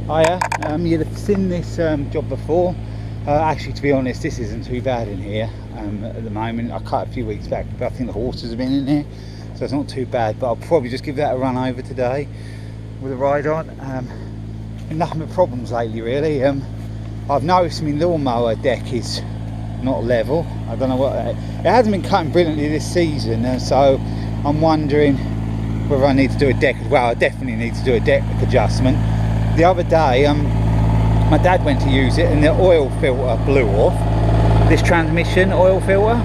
Hiya, you'd have seen this job before. Actually, to be honest, this isn't too bad in here at the moment. I cut a few weeks back, but I think the horses have been in here, so it's not too bad. But I'll probably just give that a run over today with a ride on. Nothing but problems lately, really. I've noticed my lawnmower deck is not level. I don't know what. It hasn't been cutting brilliantly this season, so I'm wondering whether I need to do a deck as well. I definitely need to do a deck adjustment. The other day, my dad went to use it and the oil filter blew off. This transmission oil filter,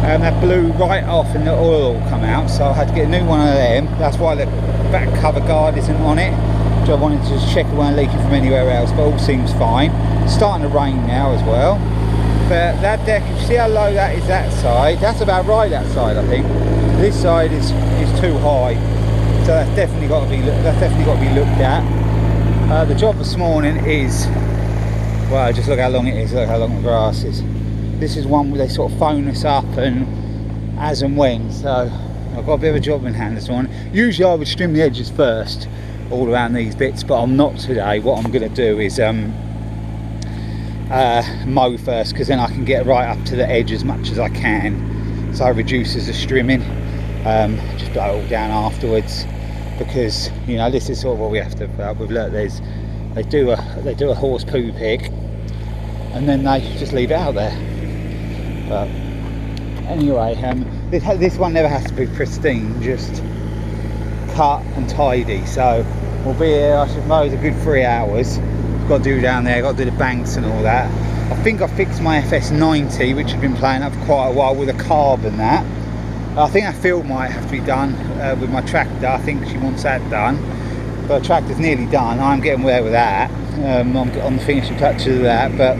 that blew right off and the oil all come out, so I had to get a new one of them. That's why the back cover guard isn't on it. So I wanted to just check it wasn't leaking from anywhere else, but all seems fine. It's starting to rain now as well. But that deck, you see how low that is that side? That's about right, that side, I think. This side is too high, so that's definitely got to be looked at. The job this morning is, well, just look how long it is, look how long the grass is. This is one where they sort of phone us up and as and when, so I've got a bit of a job in hand this morning. Usually I would trim the edges first, all around these bits, but I'm not today. What I'm going to do is mow first, because then I can get right up to the edge as much as I can, so it reduces the strimming. Just blow it all down afterwards, because you know this is sort of what we have to put up with. Look, they do a horse poo pick and then they just leave it out there. But anyway, this one never has to be pristine, just cut and tidy. So we'll be here, I suppose, a good 3 hours. Got to do down there, got to do the banks and all that. I think I fixed my FS90, which has been playing up for quite a while, with a carb and that. I think that field might have to be done with my tractor. I think she wants that done, but the tractor's nearly done. I'm getting there with that. I'm on the finishing touches of that. But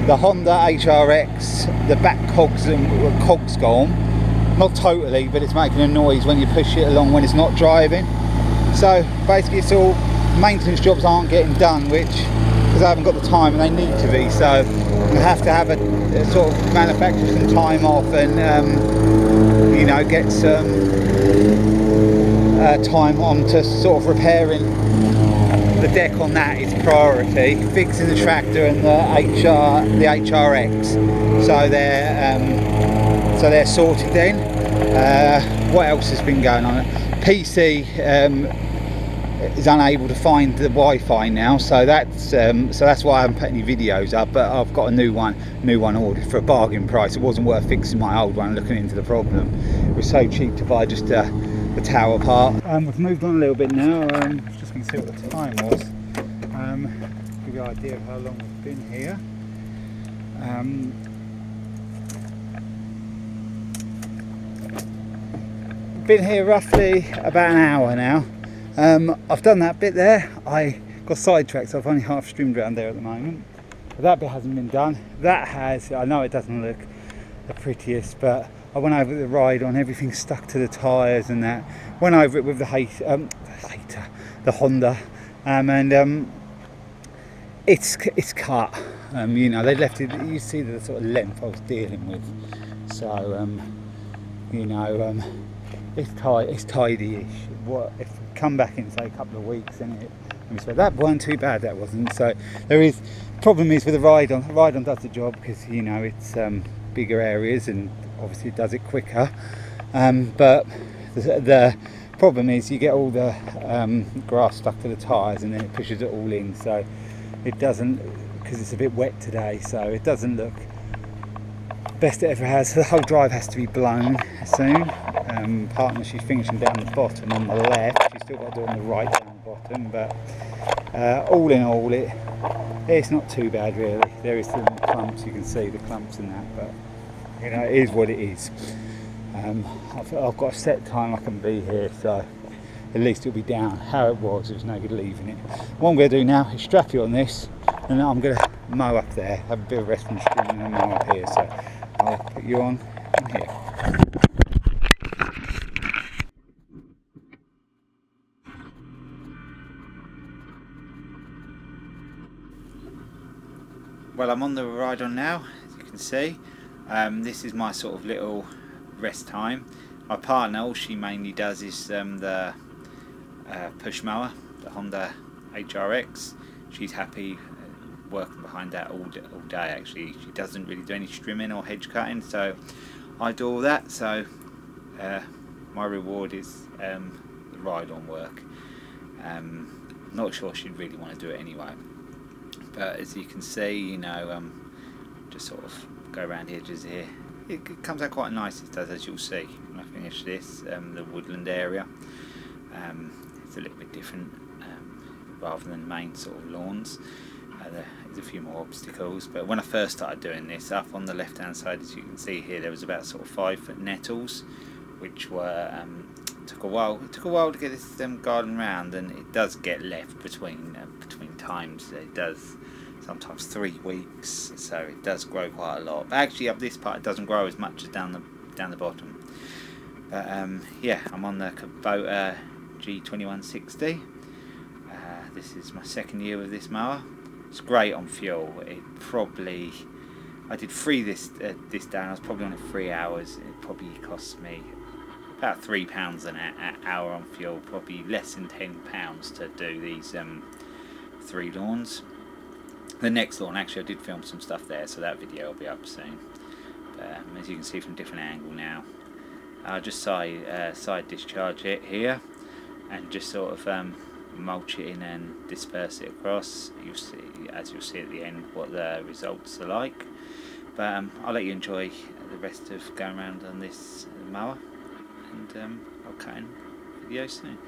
the Honda HRX, the back cog's gone. Not totally, but it's making a noise when you push it along when it's not driving. So basically, it's all maintenance jobs aren't getting done, which, because I haven't got the time and they need to be. So I have to have a sort of manufacture some time off and you know, get some time on to sort of repairing the deck on that is priority. Fixing the tractor and the HRX, so they're sorted then. What else has been going on? PC is unable to find the Wi-Fi now, so that's why I haven't put any videos up. But I've got a new one ordered for a bargain price. It wasn't worth fixing my old one, looking into the problem. It was so cheap to buy just the tower part. We've moved on a little bit now. Just going to see what the time was. Give you an idea of how long we've been here. Been here roughly about an hour now. I've done that bit there. I got sidetracked, so I've only half trimmed around there at the moment. But that bit hasn't been done. That has. I know it doesn't look the prettiest, but I went over the ride on, everything stuck to the tyres and that. Went over it with the Honda, and it's cut. You know, they left it. You see the sort of length I was dealing with. So you know, it's tidy-ish. What if we come back in, say, a couple of weeks, and that weren't too bad, that wasn't. So there is, problem is with the ride-on. The ride-on does the job because, you know, it's bigger areas and obviously it does it quicker. But the problem is you get all the grass stuck to the tyres and then it pushes it all in. So it doesn't, because it's a bit wet today, so it doesn't look best it ever has. So the whole drive has to be blown soon. Partner, she's finishing down the bottom on the left. She's still got to do on the right down the bottom, but all in all, it's not too bad really. There is some clumps, you can see the clumps in that, but you know, it is what it is. I've got a set time I can be here, so at least it'll be down how it was. There's no good leaving it. What I'm going to do now is strap you on this, and then I'm going to mow up there, have a bit of rest from streaming, and mow up here. So I'll put you on here. Well, I'm on the ride on now, as you can see. This is my sort of little rest time. My partner, all she mainly does is the push mower, the Honda HRX. She's happy working behind that all day actually. She doesn't really do any trimming or hedge cutting, so I do all that. So my reward is the ride on work. Not sure she'd really want to do it anyway, but as you can see, you know, just sort of go around the edges here. It comes out quite nice, it does, as you'll see when I finish this. The woodland area, it's a little bit different rather than main sort of lawns. There's a few more obstacles, but when I first started doing this, up on the left hand side, as you can see here, there was about sort of 5-foot nettles, which were took a while to get this garden round, and it does get left between times. It does sometimes 3 weeks, so it does grow quite a lot. But actually up this part it doesn't grow as much as down the bottom. But yeah, I'm on the Kubota G2160. This is my 2nd year with this mower. It's great on fuel. I did this down. I was probably on it 3 hours. It probably cost me about £3 an hour on fuel. Probably less than £10 to do these 3 lawns. The next lawn, actually I did film some stuff there, so that video will be up soon. As you can see from a different angle now, I'll just side discharge it here and just sort of mulch it in and disperse it across. You'll see, as you'll see at the end, what the results are like. But I'll let you enjoy the rest of going around on this mower, and I'll cut in video soon.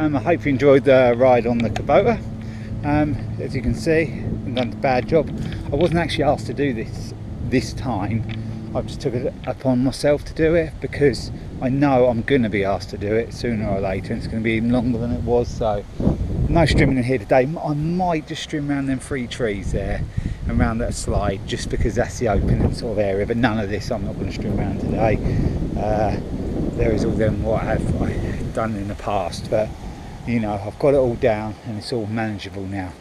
I hope you enjoyed the ride on the Kubota. As you can see, I've done a bad job. I wasn't actually asked to do this time. I just took it upon myself to do it because I know I'm going to be asked to do it sooner or later, and it's going to be even longer than it was. So no trimming in here today. I might just trim around them 3 trees there and around that slide, just because that's the open sort of area, but none of this I'm not going to trim around today. There is all them what I've done in the past, but you know, I've got it all down and it's all manageable now,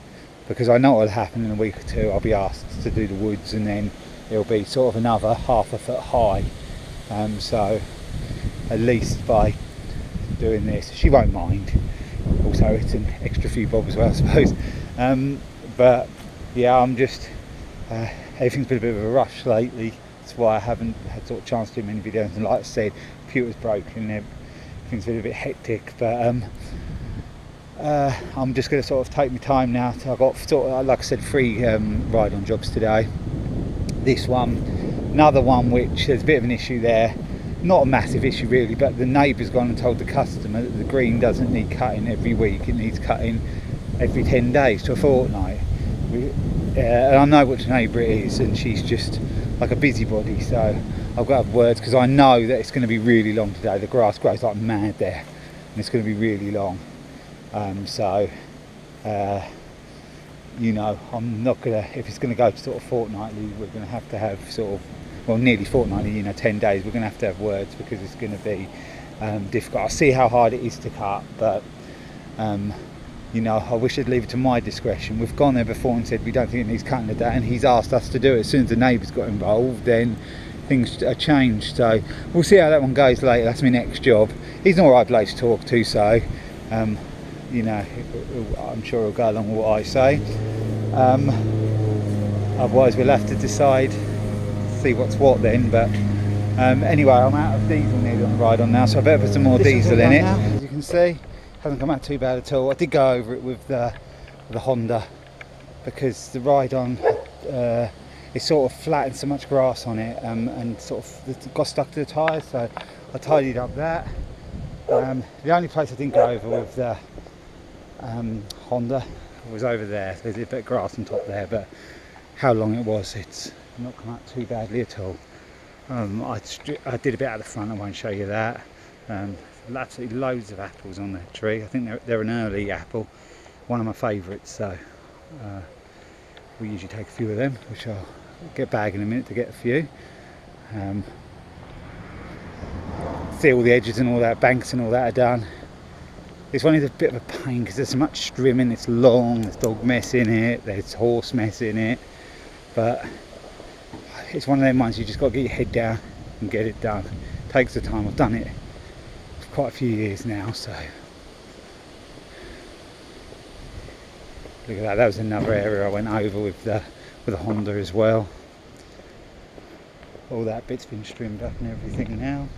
because I know what will happen in a week or 2. I'll be asked to do the woods, and then it'll be sort of another ½ a foot high. So at least by doing this, she won't mind. Also, it's an extra few bob as well, I suppose. But yeah, I'm just everything's been a bit of a rush lately. That's why I haven't had sort of chance to do many videos. And like I said, computer's broken. Everything's been a bit hectic, but I'm just going to sort of take my time now. I've got sort of, like I said, 3 ride-on jobs today. This one, another one which there's a bit of an issue there. Not a massive issue really, but the neighbour's gone and told the customer that the green doesn't need cutting every week. It needs cutting every 10 days to a fortnight. And I know which neighbour it is, and she's just like a busybody. So I've got to have words, because I know that it's going to be really long today. The grass grows like mad there, and it's going to be really long. You know, I'm not gonna, if it's gonna go to sort of fortnightly, we're gonna have to have sort of, well, nearly fortnightly, you know, 10 days, we're gonna have to have words, because it's gonna be difficult. I see how hard it is to cut, but you know, I wish I'd leave it to my discretion. We've gone there before and said we don't think it needs cutting today, and he's asked us to do it. As soon as the neighbours got involved, then things are changed. So we'll see how that one goes later. That's my next job. He's an alright bloke to talk to, so you know, I'm sure he'll go along with what I say. Otherwise we'll have to decide, see what's what then. But anyway, I'm out of diesel nearly on the ride on now, so I better put some more diesel in it. As you can can see. Hasn't come out too bad at all. I did go over it with the Honda because the ride on it sort of flattened so much grass on it, and sort of got stuck to the tyres, so I tidied up that. The only place I didn't go over with the Honda was over there. There's a bit of grass on top there, but how long it was, it's not come out too badly at all. I did a bit at the front, I won't show you that. Absolutely loads of apples on that tree. I think they're an early apple, one of my favourites, so we usually take a few of them, which I'll get back in a minute to get a few. See, all the edges and all that, banks and all that are done. This one is a bit of a pain because there's so much trimming. It's long, there's dog mess in it, there's horse mess in it, but it's one of them ones you just got to get your head down and get it done. It takes the time. I've done it for quite a few years now, so look at that. That was another area I went over with the Honda as well. All that bit's been trimmed up and everything now.